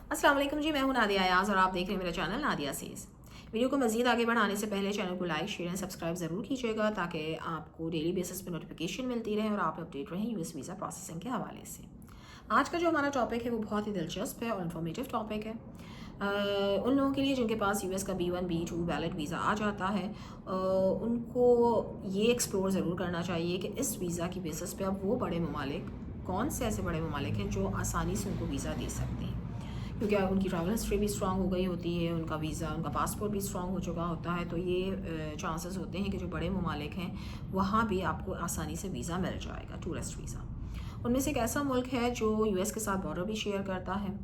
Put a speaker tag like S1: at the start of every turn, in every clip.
S1: अस्सलाम वालेकुम जी, मैं हूं नादिया अयाज और आप देख रहे हैं मेरा चैनल नादिया सीज। वीडियो को मज़ीद आगे बढ़ाने से पहले चैनल को लाइक शेयर एंड सब्सक्राइब ज़रूर कीजिएगा ताकि आपको डेली बेसिस पे नोटिफिकेशन मिलती रहे और आप अपडेट रहें यूएस वीज़ा प्रोसेसिंग के हवाले से। आज का जो हमारा टॉपिक है वो बहुत ही दिलचस्प है और इन्फॉर्मेटिव टॉपिक है। उन लोगों के लिए जिनके पास यूएस का B1 B2 वैलिड वीज़ा आ जाता है, उनको ये एक्सप्लोर ज़रूर करना चाहिए कि इस वीज़ा की बेसिस पे अब वो बड़े ममालिक कौन से ऐसे बड़े ममालिक हैं जो आसानी से उनको वीज़ा दे सकते हैं, क्योंकि उनकी ट्रैवल हिस्ट्री भी स्ट्रांग हो गई होती है, उनका वीज़ा उनका पासपोर्ट भी स्ट्रांग हो चुका होता है। तो ये चांसेस होते हैं कि जो बड़े ममालिक हैं वहाँ भी आपको आसानी से वीज़ा मिल जाएगा, टूरिस्ट वीज़ा। उनमें से एक ऐसा मुल्क है जो यूएस के साथ बॉर्डर भी शेयर करता है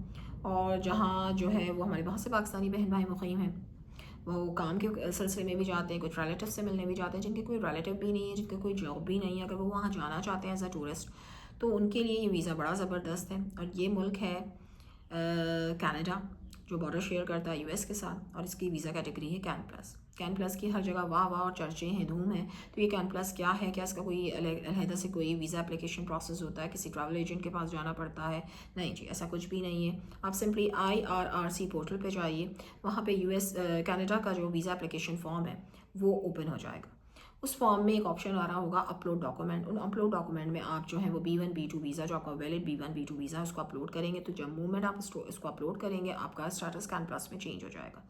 S1: और जहाँ जो है वो हमारे बहुत से पाकिस्तानी बहन भाई मुक़ीम हैं। वो काम के सिलसिले में भी जाते हैं, कुछ रिलेटिव से मिलने भी जाते हैं, जिनके कोई रिलेटिव भी नहीं है, जिनके कोई जॉब भी नहीं है। अगर वो वहाँ जाना चाहते हैं एज अ टूरिस्ट तो उनके लिए ये वीज़ा बड़ा ज़बरदस्त है। और ये मुल्क है कनाडा, जो बॉर्डर शेयर करता है यूएस के साथ, और इसकी वीज़ा कैटेगरी है कैन प्लस। कैन प्लस की हर जगह वाह वाह और चर्चे हैं, धूम है। तो ये कैन प्लस क्या है? क्या इसका कोई अलहदा से कोई वीज़ा एप्लीकेशन प्रोसेस होता है, किसी ट्रैवल एजेंट के पास जाना पड़ता है? नहीं जी, ऐसा कुछ भी नहीं है। आप सिंपली IRRC पोर्टल पे जाइए, वहाँ पे यूएस कनाडा का जो वीज़ा एप्लीकेशन फॉर्म है वो ओपन हो जाएगा। उस फॉर्म में एक ऑप्शन आ रहा होगा अपलोड डॉक्यूमेंट। उन अपलोड डॉक्यूमेंट में आप जो है वो B1 B2 वीज़ा, जो आपका वैलिड B1 B2 वीज़ा है, उसको अपलोड करेंगे। तो जब मूवमेंट आप इसको अपलोड करेंगे, आपका स्टेटस कैन प्लस में चेंज हो जाएगा।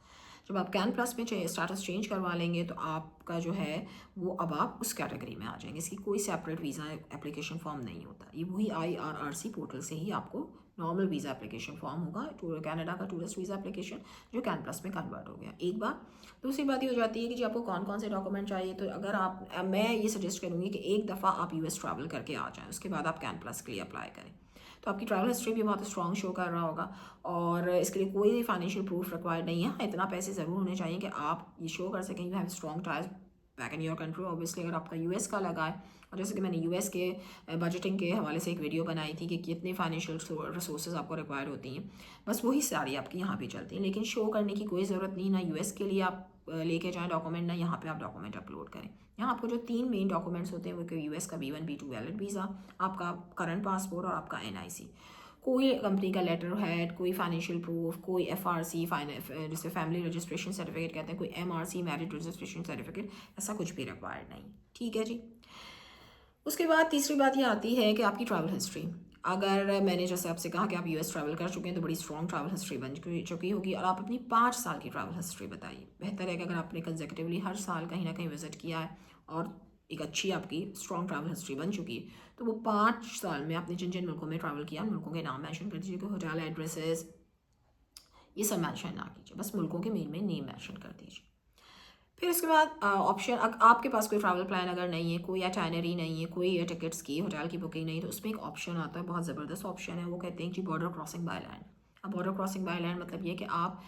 S1: जब आप कैन प्लस में स्टेटस चेंज करवा लेंगे तो आपका जो है वो अब आप उस कैटेगरी में आ जाएंगे। इसकी कोई सेपरेट वीज़ा एप्लीकेशन फॉर्म नहीं होता। ये वही IRRC पोर्टल से ही आपको नॉर्मल वीज़ा एप्लीकेशन फॉर्म होगा, कनाडा का टूरिस्ट वीज़ा एप्लीकेशन, जो कैन प्लस में कन्वर्ट हो गया। एक बात। दूसरी बात ये हो जाती है कि जी आपको कौन कौन से डॉक्यूमेंट चाहिए। तो अगर मैं ये सजेस्ट करूँगी कि एक दफ़ा आप यूएस ट्रैवल करके आ जाएं, उसके बाद आप कैन प्लस के लिए अप्लाई करें। तो आपकी ट्रैवल हिस्ट्री भी बहुत स्ट्रॉन्ग शो कर रहा होगा और इसके लिए कोई फाइनेंशियल प्रूफ रिक्वायर्ड नहीं है। हाँ, इतना पैसे ज़रूर होने चाहिए कि आप ये शो कर सकें you have strong ties back in your country. Obviously अगर आपका यूएस का लगा है, और जैसे कि मैंने यूएस के बजटिंग के हवाले से एक वीडियो बनाई थी कि कितने फाइनेंशियल रिसोर्सेज आपको रिक्वायर होती हैं, बस वही सारी आपकी यहाँ पे चलती हैं। लेकिन शो करने की कोई ज़रूरत नहीं, ना यूएस के लिए आप लेके जाएं डॉक्यूमेंट, ना यहाँ पे आप डॉक्यूमेंट अपलोड करें। यहाँ आपको जो 3 मेन डॉक्यूमेंट्स होते हैं वो यूएस का B1 B2 वैलिड वीज़ा, आपका करंट पासपोर्ट और आपका NIC। कोई कंपनी का लेटर हेड, कोई फाइनेंशियल प्रूफ, कोई FRC जिसे फैमिली रजिस्ट्रेशन सर्टिफिकेट कहते हैं, कोई MRC मैरिज रजिस्ट्रेशन सर्टिफिकेट, ऐसा कुछ भी रिक्वायर्ड नहीं। ठीक है जी। उसके बाद तीसरी बात ये आती है कि आपकी ट्रैवल हिस्ट्री। अगर मैंने जैसे आपसे कहा कि आप यूएस ट्रैवल कर चुके हैं तो बड़ी स्ट्रॉन्ग ट्रैवल हिस्ट्री बन चुकी होगी, और आप अपनी 5 साल की ट्रैवल हिस्ट्री बताइए। बेहतर है कि अगर आपने कंसेक्यूटिवली हर साल कहीं ना कहीं विजिट किया है और एक अच्छी आपकी स्ट्रॉन्ग ट्रैवल हिस्ट्री बन चुकी है, तो वो 5 साल में आपने जिन जिन मुल्कों में ट्रैवल किया, मुल्कों के नाम मेंशन कर दीजिए, होटल एड्रेसेस ये सब मेंशन ना कीजिए, बस मुल्कों के मेन में नेम मेंशन कर दीजिए। फिर उसके बाद ऑप्शन, आपके पास कोई ट्रैवल प्लान अगर नहीं है, कोई अटाइनरी नहीं है, कोई टिकट्स की होटल की बुकिंग नहीं, तो उसमें एक ऑप्शन आता है, बहुत ज़बरदस्त ऑप्शन है। वो कहते हैं कि बॉर्डर क्रॉसिंग बाय लैंड। अब बॉर्डर क्रॉसिंग बाय लैंड मतलब ये कि आप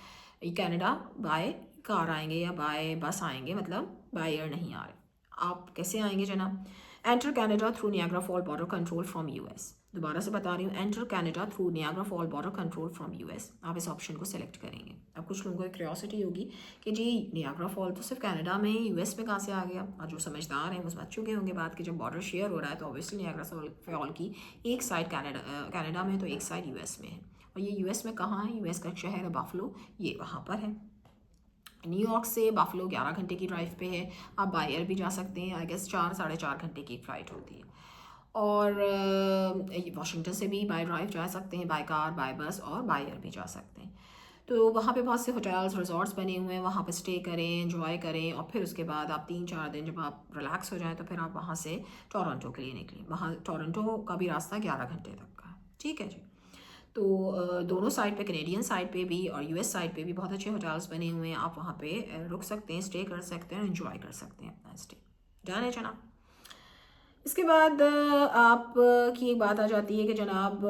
S1: कनाडा बाय कार आएंगे या बाय बस आएंगे, मतलब बाय एयर नहीं आ रहे। आप कैसे आएंगे जनाब? Enter Canada through Niagara fall border control from US. दोबारा से बता रही हूँ, enter Canada through Niagara fall border control from US. आप इस ऑप्शन को सिलेक्ट करेंगे। अब कुछ लोगों को क्यूरियोसिटी होगी कि जी नियाग्रा फॉल तो सिर्फ कनाडा में, यूएस में कहाँ से आ गया? और जो समझदार हैं वो समझ चुके होंगे बात कि जब बॉर्डर शेयर हो रहा है तो ऑब्वियसली नियाग्रा फॉल की एक साइड कनाडा में तो एक साइड यूएस में है। और ये यूएस में कहाँ है? यूएस का एक शहर है बफलो, ये वहाँ पर है। न्यूयॉर्क से बफलो 11 घंटे की ड्राइव पे है। आप बाय एयर भी जा सकते हैं, आई गेस 4-4.5 घंटे की फ्लाइट होती है। और वाशिंगटन से भी बाय ड्राइव जा सकते हैं, बाय कार, बाय बस और बाय एयर भी जा सकते हैं। तो वहाँ पे बहुत से होटल्स रिजॉर्ट्स बने हुए हैं, वहाँ पे स्टे करें, एंजॉय करें, और फिर उसके बाद आप 3-4 दिन जब आप रिलैक्स हो जाएं तो फिर आप वहाँ से टोरंटो के लिए निकलें। वहाँ टोरंटो का भी रास्ता 11 घंटे तक का है। ठीक है जी। तो दोनों साइड पे, कैनेडियन साइड पे भी और यूएस साइड पे भी बहुत अच्छे होटल्स बने हुए हैं। आप वहाँ पे रुक सकते हैं, स्टे कर सकते हैं, एंजॉय कर सकते हैं अपना स्टे। डन है जनाब। इसके बाद आप की एक बात आ जाती है कि जनाब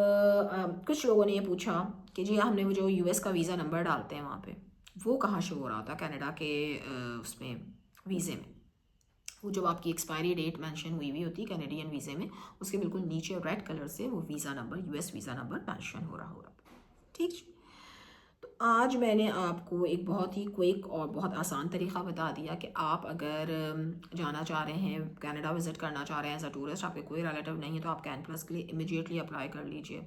S1: कुछ लोगों ने ये पूछा कि जी हमने वो जो यूएस का वीज़ा नंबर डालते हैं वहाँ पे, वो कहाँ शो हो रहा था कनाडा के उसमें वीज़े में? वो जब आपकी एक्सपायरी डेट मेंशन हुई होती है कैनेडियन वीज़े में, उसके बिल्कुल नीचे रेड कलर से वो visa number, US visa number mention हो रहा होगा। ठीक। तो आज मैंने आपको एक बहुत ही क्विक और बहुत आसान तरीक़ा बता दिया कि आप अगर जाना चाह रहे हैं, कनाडा विज़िट करना चाह रहे हैं एज अ टूरिस्ट, आपके कोई रिलेटिव नहीं है, तो आप कैन प्लस के लिए इमीडिएटली अप्लाई कर लीजिए।